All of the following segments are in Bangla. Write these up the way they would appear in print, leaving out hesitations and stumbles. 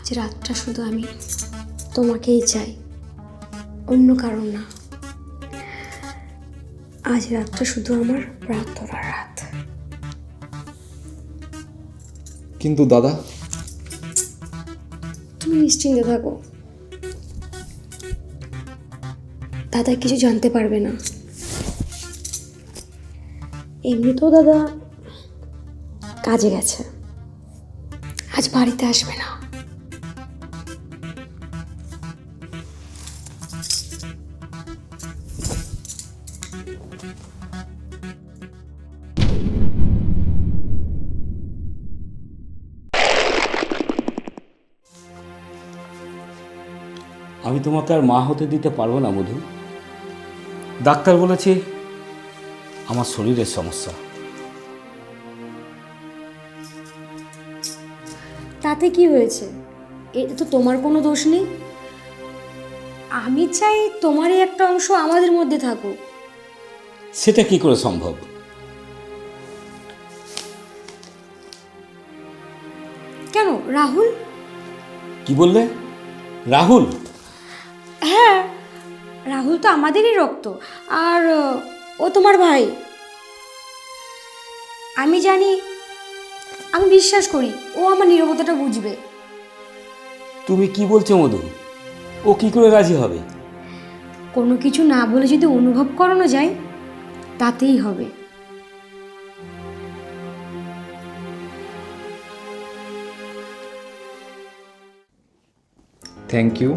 আজ রাতটা শুধু আমি তোমাকেই চাই, অন্য কারণ না। আজ রাতটা শুধু আমার প্রার্থনার রাত। কিন্তু দাদা, তুমি নিশ্চিন্তে থাকো, দাদা কিছু জানতে পারবে না। এমনিতেও দাদা কাজে গেছে, আজ বাড়িতে আসবে না। আমি তোমাকে আর মা হতে দিতে পারবো না মধু। ডাক্তার বলেছে আমার শরীরের সমস্যা। তাতে কি হয়েছে? এতে তো তোমার কোনো দোষ নেই। আমি চাই তোমারই একটা অংশ আমাদের মধ্যে থাকুক। সেটা কি করে সম্ভব? কেন রাহুল? কি বললে? রাহুল? হ্যাঁ, রাহুল তো আমাদেরই রক্ত, আর ও তোমার ভাই। আমি জানি, আমি বিশ্বাস করি ও আমার নীরবতাটা বুঝবে। তুমি কি বলছো মধু? ও কি করে রাজি হবে? কোনো কিছু না বলে যদি অনুভব করানো যায়, তাতেই হবে। Thank you.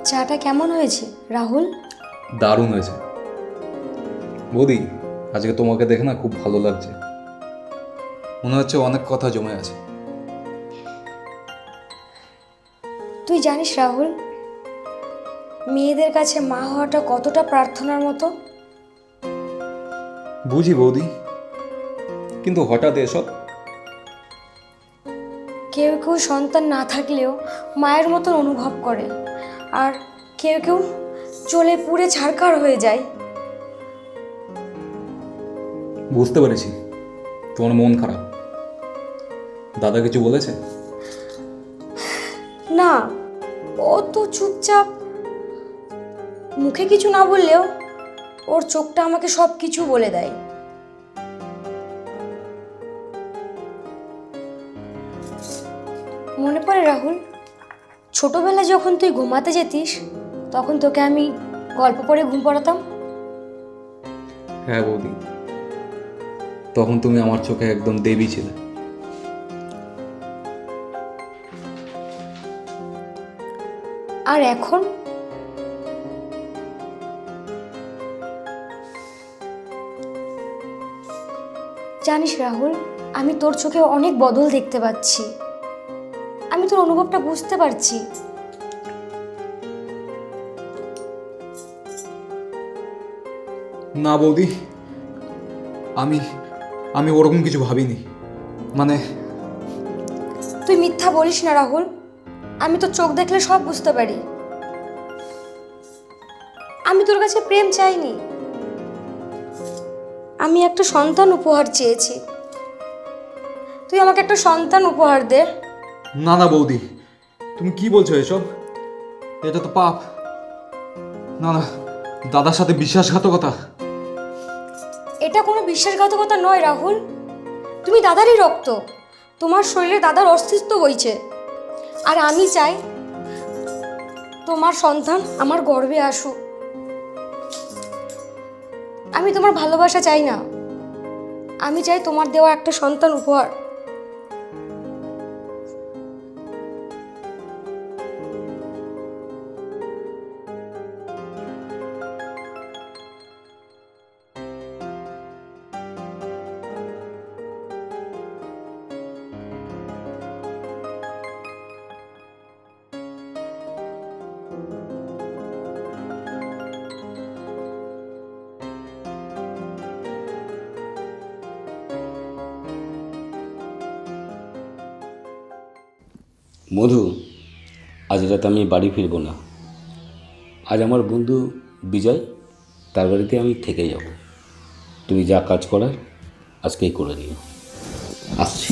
চাটা কেমন হয়েছে রাহুল? দারুণ হয়েছে বৌদি। আজকে তোমাকে দেখে না খুব ভালো লাগছে, মনে হচ্ছে অনেক কথা জমে আছে। তুই জানিস রাহুল, মেয়েদের কাছে মা হওয়াটা কতটা প্রার্থনার মতো। বুঝি বৌদি, কিন্তু হঠাৎ এসব। কেউ কেউ সন্তান না থাকলেও মায়ের মতন অনুভব করে, আর কেউ কেউ চলে পুড়ে ছারখার হয়ে যায়। বুঝতে পেরেছি তোমার মন খারাপ। দাদা কিছু বলেছে? না, ও তো চুপচাপ, মুখে কিছু না বললেও ওর চোখটা আমাকে সব কিছু বলে দেয়। মনে পড়ে রাহুল, ছোটবেলায় যখন তুই ঘুমাতে যেতিস, তখন তোকে আমি গল্প পড়ে ঘুম পড়াতাম। হ্যাঁ বৌদি, তখন তুমি আমার চোখে একদম দেবী ছিলে। আর এখন জানিস রাহুল, আমি তোর চোখে অনেক বদল দেখতে পাচ্ছি। আমি তোর অনুভবটা বুঝতে পারছি। না বৌদি, আমি আমি ওরকম কিছু ভাবিনি। মানে তুই মিথ্যা বলিস না রাহুল, আমি তোর চোখ দেখলে সব বুঝতে পারি। আমি তোর কাছে প্রেম চাইনি, আমি একটা সন্তান উপহার চেয়েছি। তুই আমাকে একটা সন্তান উপহার দে। না না বৌদি, তুমি কি বলছো এসব? এটা তো পাপ। না না, দাদার সাথে বিশ্বাসঘাতকতা। এটা কোনো বিশ্বাসঘাতকতা নয় রাহুল, তুমি দাদারই রক্ত, তোমার শরীরে দাদার অস্তিত্ব বইছে। আর আমি চাই তোমার সন্তান আমার গর্ভে আসুক। আমি তোমার ভালোবাসা চাই না, আমি চাই তোমার দেওয়া একটা সন্তান উপহার। মধু, আজ রাতে আমি বাড়ি ফিরবো না। আজ আমার বন্ধু বিজয় তার বাড়িতে আমি থেকে যাব। তুমি যা কাজ করার আজকেই করে নিও। আসছি।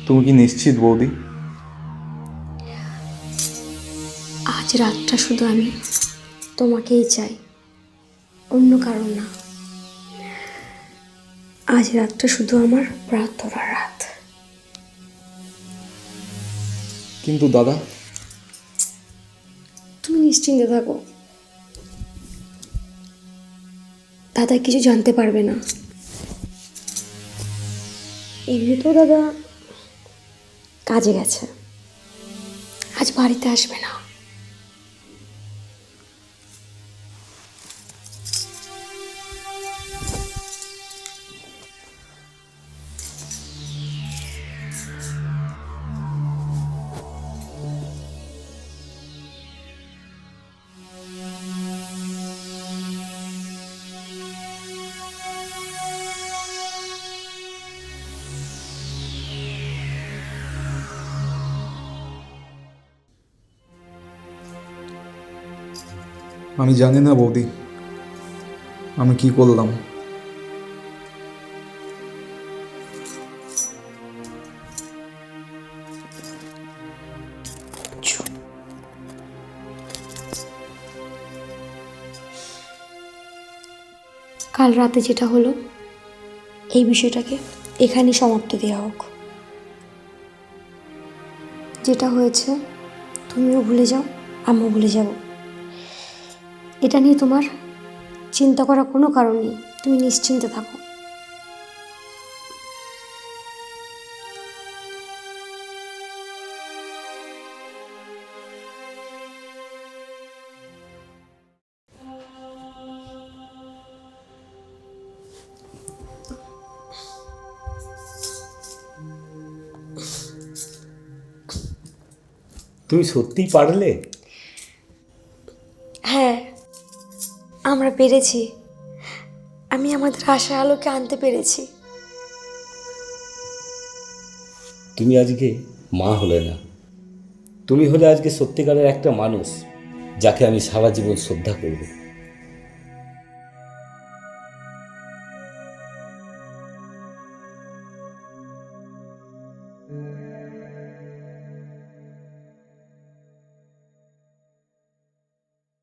তুমি কি নিশ্চিত বৌদি? আজ রাতটা শুধু আমি তোমাকেই চাই, অন্য কারণ না। আজ রাতটা শুধু আমার প্রার্থনার রাত। কিন্তু দাদা, তুমি নিশ্চিন্তে থাকো, দাদা কিছু জানতে পারবে না। এমনিতেও দাদা কাজে গেছে, আজ বাড়িতে আসবে না। আমি জানি না বৌদি আমি কি করলাম। কাল রাতে যেটা হলো, এই বিষয়টাকে এখানেই সমাপ্ত দেওয়া হোক। যেটা হয়েছে তুমিও ভুলে যাও, আমিও ভুলে যাব। এটা নিয়ে তোমার চিন্তা করার কোনো কারণ নেই, তুমি নিশ্চিন্তে থাকো। তুমি সত্যিই পারলে? হ্যাঁ, আমরা পেরেছি। আমি আমাদের আশার আলোকে আনতে পেরেছি। তুমি আজকে মা হলে না, তুমি হলে আজকে সত্যিকারের একটা মানুষ যাকে আমি সারা জীবন শ্রদ্ধা করব।